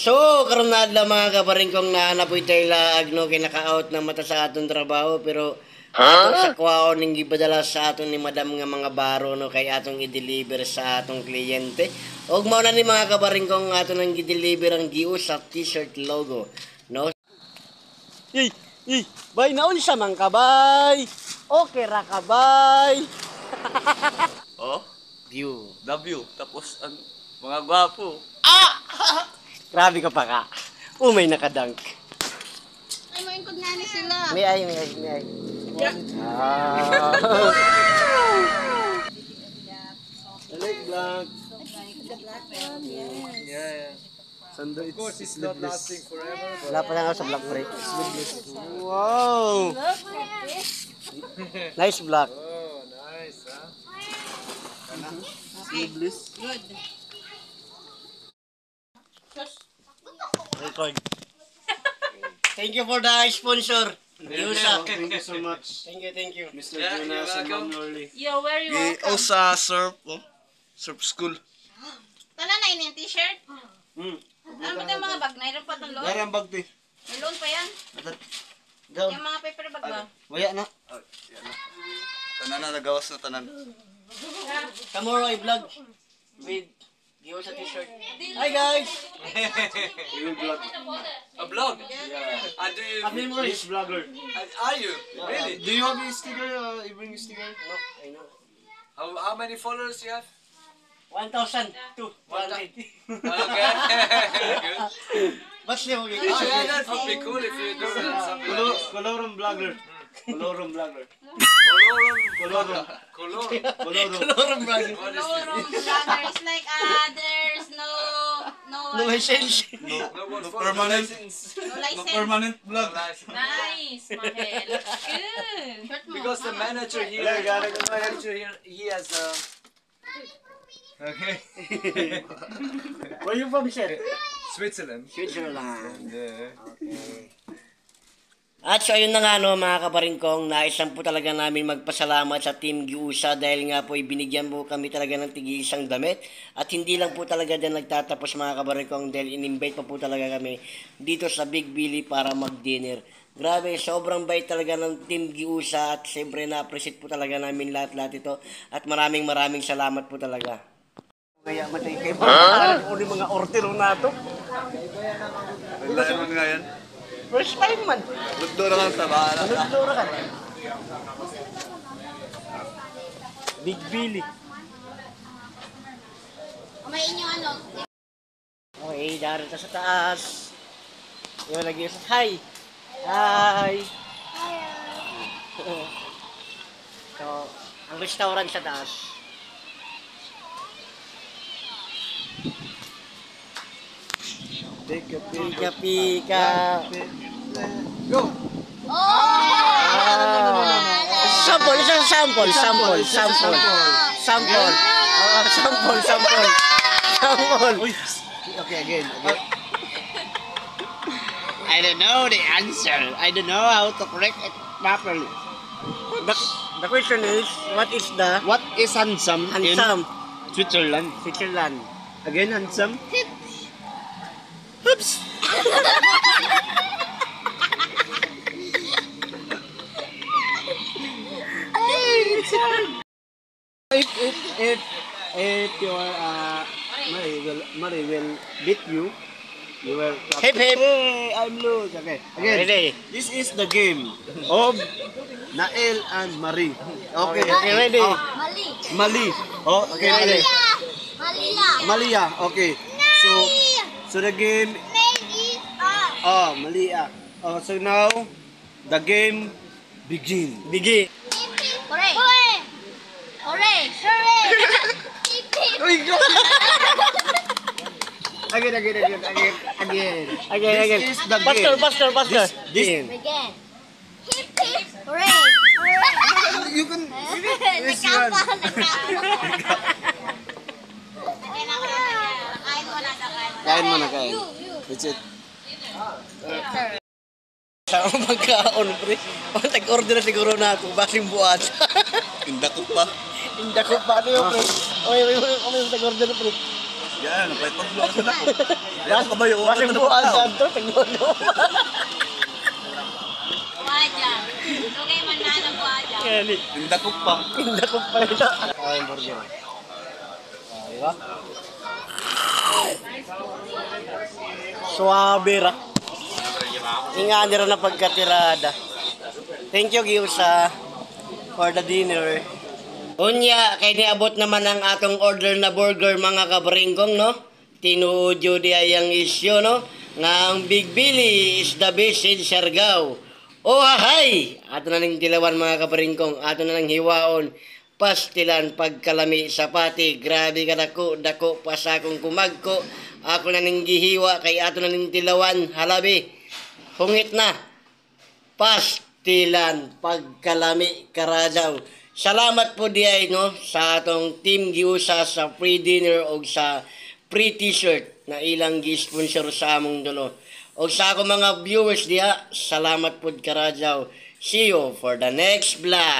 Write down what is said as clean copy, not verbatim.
So, karon na adlaw mga kabaring kong naanapoy tayo laag no kinaka-out na mata sa atong trabaho pero atong sa kwaon ning gipadala sa aton ni madam nga mga baro no kay atong i-deliver sa atong kliyente. Ug mao na ni mga kabaring kong aton nang gi-deliver ang gius sa t-shirt logo no. Yey, bay naon sa man ka bay. Okay ra ka bay. Oh, View. W. Tapos ang mga gwapo. Grabe ka pa ka. May nakadunk. Ay, mo yung kugnani sila. May ay. Ah. I like black. Yeah. Sando, of course, it's not lasting forever. Wala pa lang ako sa black break. Wow! Nice black. Oh, nice, huh? Sleeveless. Good. Record. Thank you for the sponsor. Yusa. Thank you so much, Thank you. Mr. Yeah, Jonas you're and welcome. Ma'am Lorly. Yo, where you welcome? Sa surf, surf school. Tala na yun yung t-shirt. Ano ba yung mga bag? Nailan pa itong loan? Dari ang bag, te. May loan pa yan? Go. Yung mga paper bag ba? Waya na. Tanan na, nagawas na tanan. Tomorrow I vlog with Yusa t-shirt. Hi guys! We will vlog. A vlog? Yeah. Do you... He's vlogger. Are you? Really? Do you have a sticker? You bring a sticker? No, I know. How many followers you have? 1,000 to 180. Okay. Good. What's the okay? Oh yeah, that would be cool if you do something like this. Colorum vlogger. Colorum vlogger. Colorum. Colorum brother. What is No, this? wrong brother. It's like, there's no No license. No Permanent. no license. Permanent vlog. Nice, Mahel. Good. Short mo. Because the manager here, he has okay. Where you from, sir? Switzerland. Switzerland. Yeah. Okay. At so ayun na nga no mga kabaringkong, nais lang po talaga namin magpasalamat sa Team Giusa dahil nga po binigyan po kami talaga ng tig-isang damit at hindi lang po talaga din nagtatapos mga kabaringkong dahil in-invite pa po talaga kami dito sa Big Billy para mag-dinner. Grabe, sobrang bait talaga ng Team Giusa at siyempre na-appreciate po talaga namin lahat-lahat ito at maraming salamat po talaga. Kaya matay kayo mga order na ito. Wala naman nga yan. First time man. Lugdo na lang sa bahala. Nagdura ka. Big Billy. Kumain yung ano. Okay, darito sa taas. Yung lagi sa hi. Hi. So, ang restaurant sa taas. Pika. Go! Sample. Okay, again. I don't know the answer. I don't know how to correct it properly. The question is, what is the What is handsome in handsome Switzerland? Switzerland? Again, handsome? Oops. If your Mari will beat you, you will Hip hip. Hey, I'm lose. Okay. Again. Ready? This is the game of Nael and Marie. Okay. Okay, ready? Mali. Mali. Oh, okay, ready. Malia. Malia. Okay. So the game. Oh, Malia. Oh, so now the game begin. Bigi. Hooray. Hooray. Hooray. Again. Again. This is the Pastor. game. This Game. Again. Hip hip. Hooray. Hooray. you can. This one. Kain mo na kain. That's it. Sa magkaon, pre. Tag-order na siguro na ako. Basing buwan. Tinda ko pa. Hindi ko pa. Ano yung pre? Okay, tag-order na pre. Yan, napay pag-vlog sa ako. Ayaw ka ba yun? Basig po ang to, tignono. Buhaja. Okay man na ng buhaja. Kali. Tinda ko pa. Tinda ko pa rin. Ah, yung burger. Ah, di ba? Suwabe ra. Ingani ra na pagkatirada. Thank you, Giusa, for the dinner. Unya, kay niabot naman ang atong order na burger mga kabaringkong, no? Tinuodyo di ayang isyo, no? Nga ang Big Billy is the best in Siargao. Oh, hahay! Ato na ning tilawan mga kabaringkong. Ato na nang hiwaon. Pastilan pagkalami sa pati. Grabe ka dako pa sa akong kumagko. Ako na ning gihiwa kay ato na ning tilawan. Halabi, hungit na. Pastilan pagkalami karadaw. Salamat po diay no sa atong Team Giusa sa free dinner o sa free t-shirt na ilang gi-sponsor sa among dulo. O sa akong mga viewers diha, salamat po karadaw. See you for the next vlog.